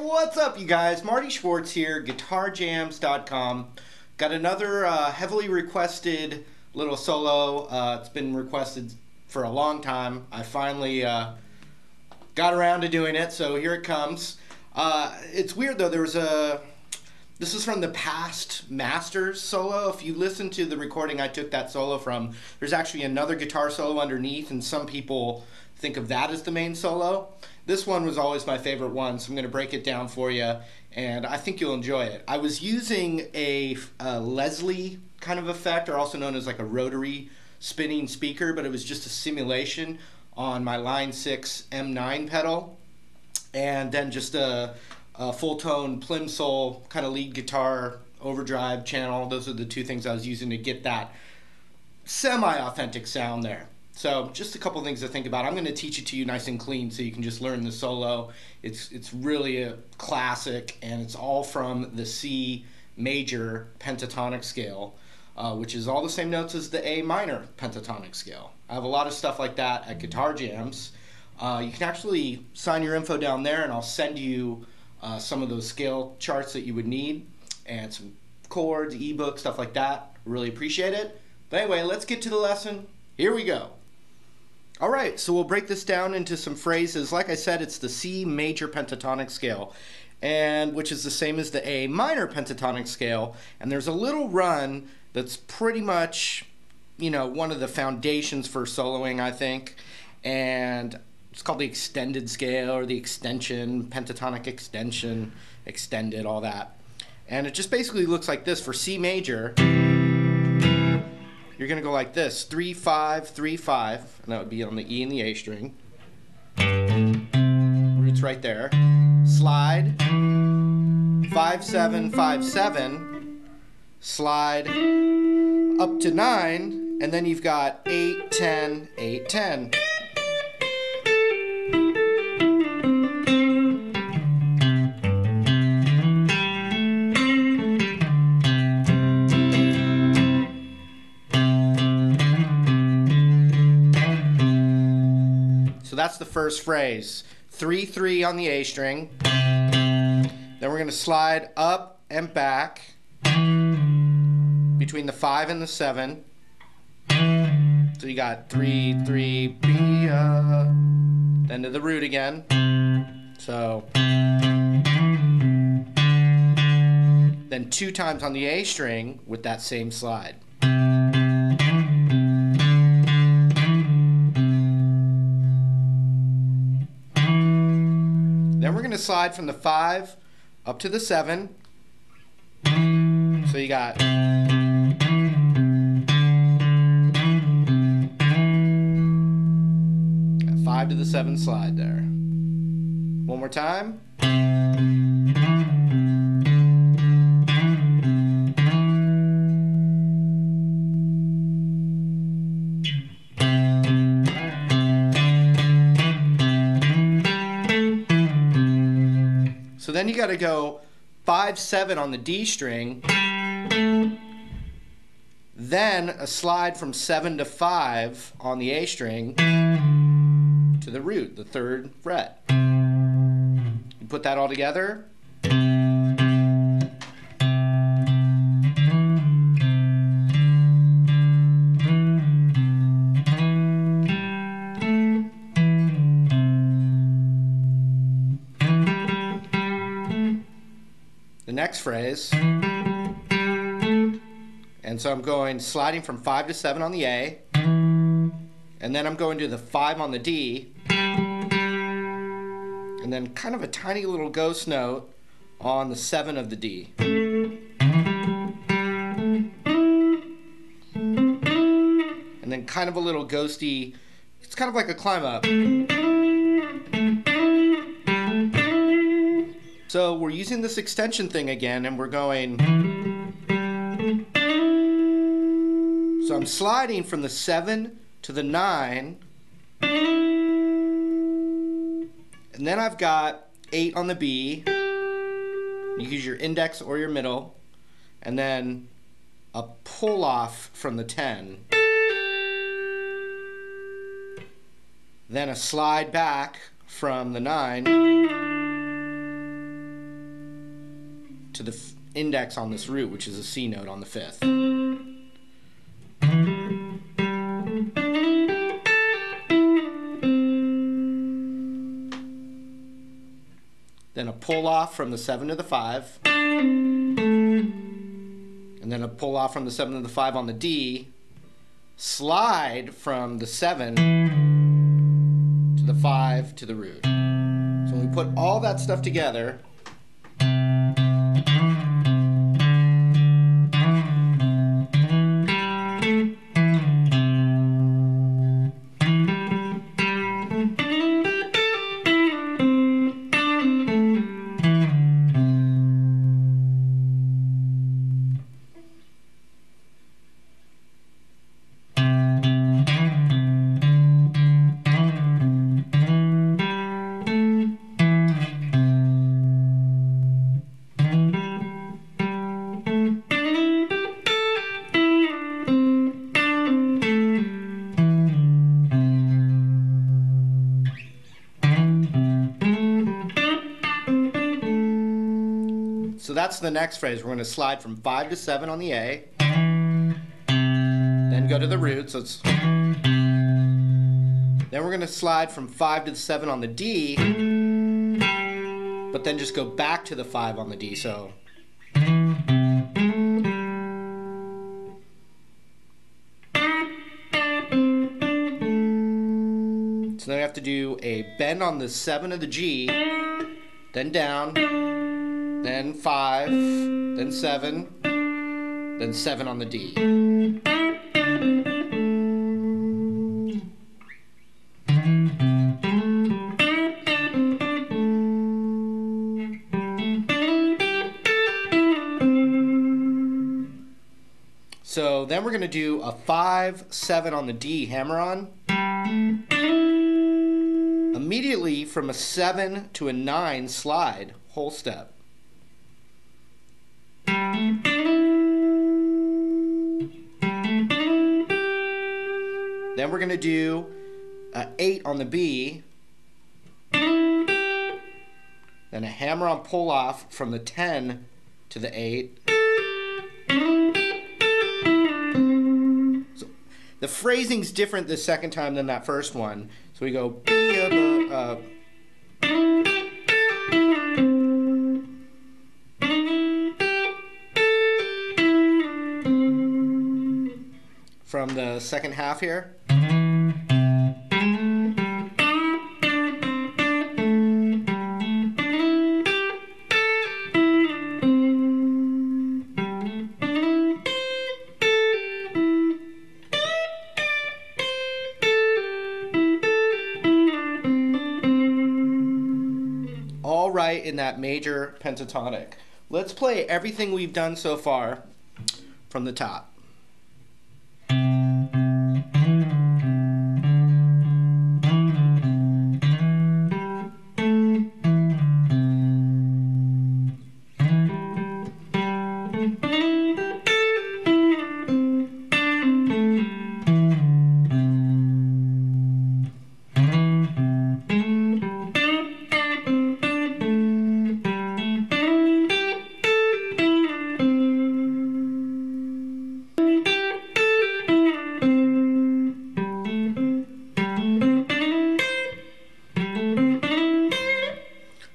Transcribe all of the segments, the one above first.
What's up, you guys? Marty Schwartz here, guitarjams.com. Got another heavily requested little solo. It's been requested for a long time. I finally got around to doing it, so here it comes. It's weird though, this is from the past Masters solo. If you listen to the recording I took that solo from, there's actually another guitar solo underneath, and some people think of that as the main solo. This one was always my favorite one, so I'm going to break it down for you, and I think you'll enjoy it. I was using a Leslie kind of effect, or also known as like a rotary spinning speaker, but it was just a simulation on my Line 6 M9 pedal, and then just a full-tone Plimsoll kind of lead guitar overdrive channel. Those are the two things I was using to get that semi-authentic sound there. So just a couple things to think about. I'm going to teach it to you nice and clean so you can just learn the solo. It's really a classic, and it's all from the C major pentatonic scale, which is all the same notes as the A minor pentatonic scale. I have a lot of stuff like that at Guitar Jams. You can actually sign your info down there, and I'll send you some of those scale charts that you would need, and some chords, ebook, stuff like that. Really appreciate it. But anyway, let's get to the lesson. Here we go. Alright, so we'll break this down into some phrases. Like I said, it's the C major pentatonic scale, and which is the same as the A minor pentatonic scale. And there's a little run that's pretty much, you know, one of the foundations for soloing, I think. And it's called the extended scale, or the extension, pentatonic extension, extended, all that. And it just basically looks like this. For C major, you're going to go like this, 3, 5, 3, 5, and that would be on the E and the A string. Roots right there. Slide, 5, 7, 5, 7, slide up to 9, and then you've got 8, 10, 8, 10. That's the first phrase. 3, 3 on the A string. Then we're going to slide up and back between the 5 and the 7. So you got 3, 3, B, then to the root again. So then 2 times on the A string with that same slide. Then we're going to slide from the 5 up to the 7. So you got 5 to the 7 slide there. One more time. So then you got to go 5, 7 on the D string, then a slide from 7 to 5 on the A string to the root, the 3rd fret. You put that all together. The next phrase, and so I'm going sliding from 5 to 7 on the A, and then I'm going to the 5 on the D, and then kind of a tiny little ghost note on the 7 of the D. And then kind of a little ghosty, it's kind of like a climb up. So we're using this extension thing again, and we're going. So I'm sliding from the 7 to the 9, and then I've got 8 on the B. You use your index or your middle, and then a pull off from the 10. Then a slide back from the 9 to the index on this root, which is a C note on the 5th. Then a pull off from the 7 to the 5. And then a pull off from the 7 to the 5 on the D. Slide from the 7 to the 5 to the root. So when we put all that stuff together, so that's the next phrase. We're going to slide from 5 to 7 on the A, then go to the root. So it's, then we're going to slide from 5 to the 7 on the D, but then just go back to the 5 on the D. So then we have to do a bend on the 7 of the G, then down, then 5, then 7, then 7 on the D. So then we're going to do a 5, 7 on the D hammer-on. Immediately from a 7 to a 9 slide, whole step. Then we're going to do an 8 on the B, then a hammer-on pull-off from the 10 to the 8. So the phrasing's different the second time than that first one. So we go from the second half here. All right in that major pentatonic. Let's play everything we've done so far from the top.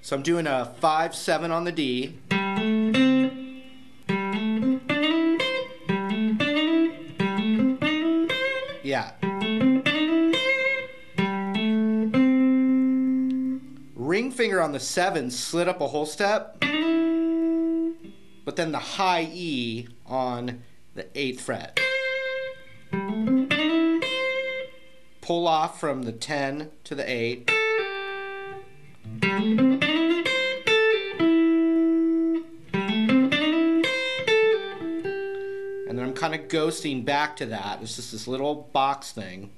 So I'm doing a 5, 7 on the D. Yeah. Ring finger on the 7 slid up a whole step, but then the high E on the 8th fret. Pull off from the 10 to the 8. kind of ghosting back to that. It's just this little box thing.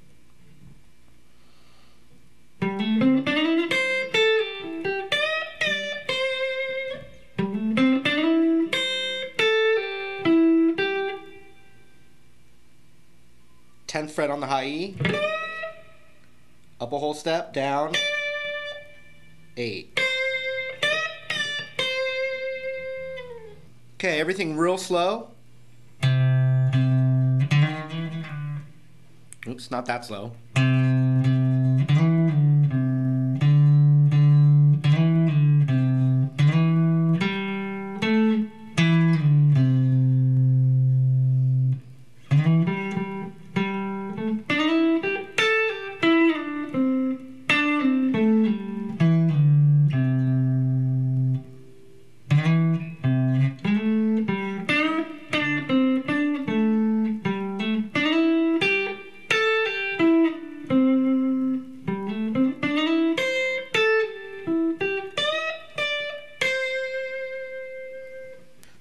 Tenth fret on the high E, up a whole step, down, 8. Okay, everything real slow. Oops, not that slow.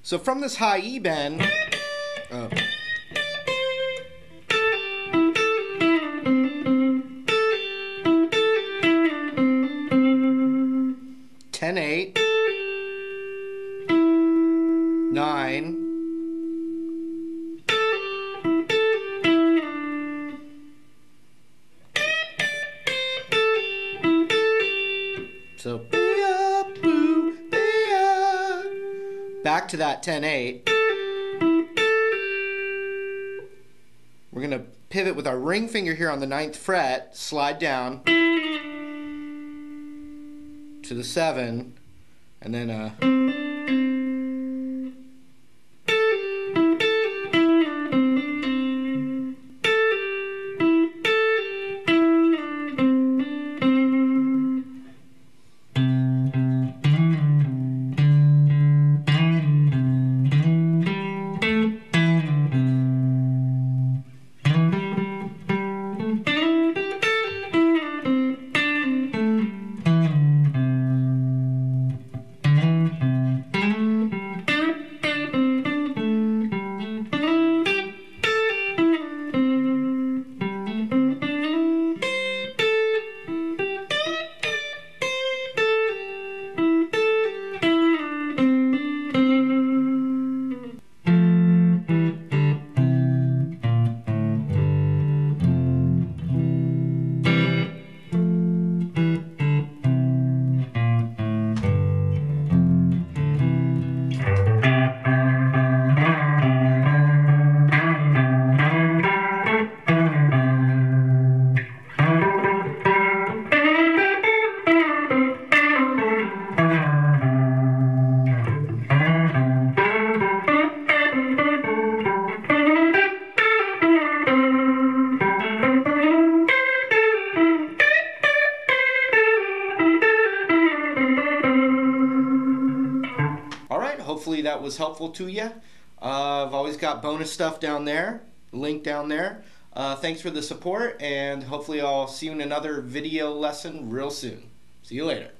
So from this high E bend, oh. Ten, 8, 9, so back to that 10, 8. We're going to pivot with our ring finger here on the 9th fret, slide down to the 7, and then hopefully that was helpful to you. I've always got bonus stuff down there, link down there. Thanks for the support, and hopefully I'll see you in another video lesson real soon. See you later.